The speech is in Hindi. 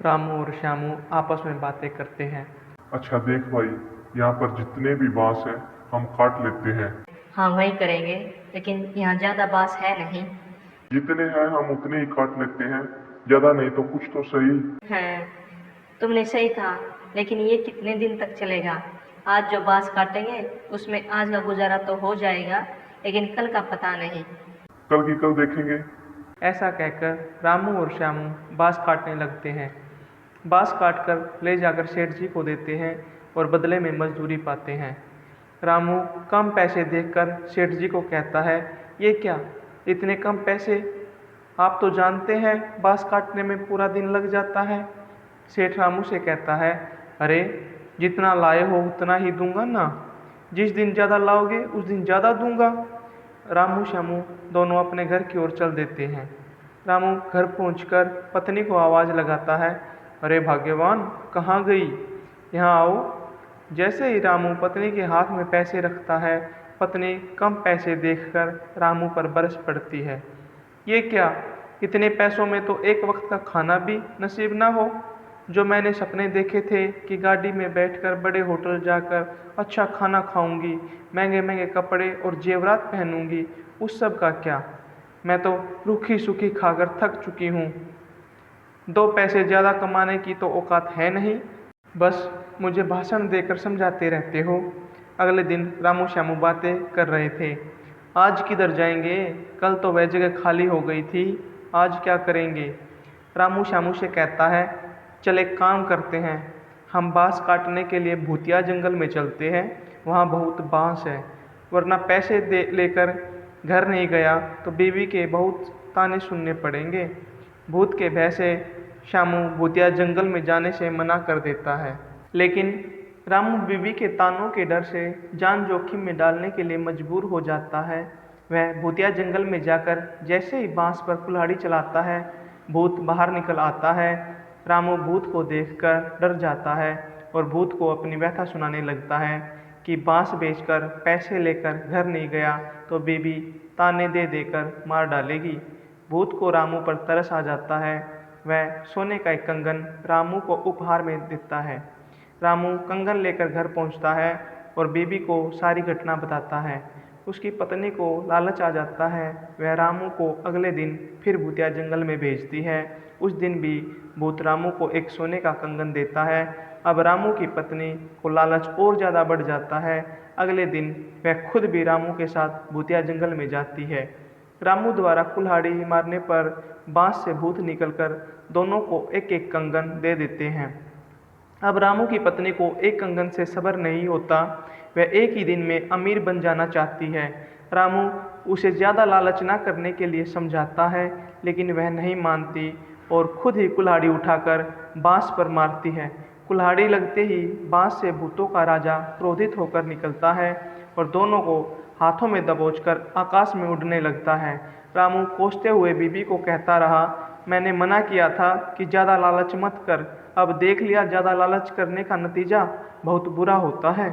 रामू और श्यामू आपस में बातें करते हैं। अच्छा देख भाई, यहाँ पर जितने भी बांस हैं हम काट लेते हैं। हाँ वही करेंगे, लेकिन यहाँ ज़्यादा बांस है नहीं। जितने हैं हम उतने ही काट लेते हैं, ज्यादा नहीं तो कुछ तो सही। हाँ तुमने सही कहा, लेकिन ये कितने दिन तक चलेगा? आज जो बांस काटेंगे उसमें आज का गुजारा तो हो जाएगा, लेकिन कल का पता नहीं। कल की कल देखेंगे। ऐसा कहकर रामू और श्यामू बांस काटने लगते हैं। बांस काटकर ले जाकर सेठ जी को देते हैं और बदले में मजदूरी पाते हैं। रामू कम पैसे देखकर सेठ जी को कहता है, ये क्या, इतने कम पैसे? आप तो जानते हैं बांस काटने में पूरा दिन लग जाता है। सेठ रामू से कहता है, अरे जितना लाए हो उतना ही दूंगा ना, जिस दिन ज़्यादा लाओगे उस दिन ज़्यादा दूंगा। रामू श्यामू दोनों अपने घर की ओर चल देते हैं। रामू घर पहुंचकर पत्नी को आवाज़ लगाता है, अरे भाग्यवान कहाँ गई, यहाँ आओ। जैसे ही रामू पत्नी के हाथ में पैसे रखता है, पत्नी कम पैसे देखकर रामू पर बरस पड़ती है। ये क्या, इतने पैसों में तो एक वक्त का खाना भी नसीब ना हो। जो मैंने सपने देखे थे कि गाड़ी में बैठकर बड़े होटल जाकर अच्छा खाना खाऊंगी, महंगे महंगे कपड़े और जेवरात पहनूंगी, उस सब का क्या? मैं तो रूखी सूखी खाकर थक चुकी हूँ। 2 पैसे ज़्यादा कमाने की तो औकात है नहीं, बस मुझे भाषण देकर समझाते रहते हो। अगले दिन रामू श्यामू बातें कर रहे थे। आज किधर जाएंगे, कल तो वह जगह खाली हो गई थी, आज क्या करेंगे? रामू श्यामू से कहता है, चल एक काम करते हैं, हम बांस काटने के लिए भूतिया जंगल में चलते हैं, वहाँ बहुत बांस है, वरना पैसे दे लेकर घर नहीं गया तो बीवी के बहुत ताने सुनने पड़ेंगे। भूत के भय से श्यामू भूतिया जंगल में जाने से मना कर देता है, लेकिन रामू बीवी के तानों के डर से जान जोखिम में डालने के लिए मजबूर हो जाता है। वह भूतिया जंगल में जाकर जैसे ही बांस पर कुल्हाड़ी चलाता है, भूत बाहर निकल आता है। रामू भूत को देखकर डर जाता है और भूत को अपनी व्यथा सुनाने लगता है कि बांस बेचकर पैसे लेकर घर नहीं गया तो बीवी ताने दे देकर मार डालेगी। भूत को रामू पर तरस आ जाता है। वह सोने का एक कंगन रामू को उपहार में देता है। रामू कंगन लेकर घर पहुंचता है और बीबी को सारी घटना बताता है। उसकी पत्नी को लालच आ जाता है। वह रामू को अगले दिन फिर भूतिया जंगल में भेजती है। उस दिन भी भूत रामू को एक सोने का कंगन देता है। अब रामू की पत्नी को लालच और ज़्यादा बढ़ जाता है। अगले दिन वह खुद भी रामू के साथ भूतिया जंगल में जाती है। रामू द्वारा कुल्हाड़ी मारने पर बांस से भूत निकलकर दोनों को एक एक कंगन दे देते हैं। अब रामू की पत्नी को एक कंगन से सब्र नहीं होता। वह एक ही दिन में अमीर बन जाना चाहती है। रामू उसे ज़्यादा लालच न करने के लिए समझाता है, लेकिन वह नहीं मानती और खुद ही कुल्हाड़ी उठाकर बांस पर मारती है। कुल्हाड़ी लगते ही बांस से भूतों का राजा क्रोधित होकर निकलता है और दोनों को हाथों में दबोचकर आकाश में उड़ने लगता है। रामू कोसते हुए बीबी को कहता रहा, मैंने मना किया था कि ज़्यादा लालच मत कर, अब देख लिया ज़्यादा लालच करने का नतीजा बहुत बुरा होता है।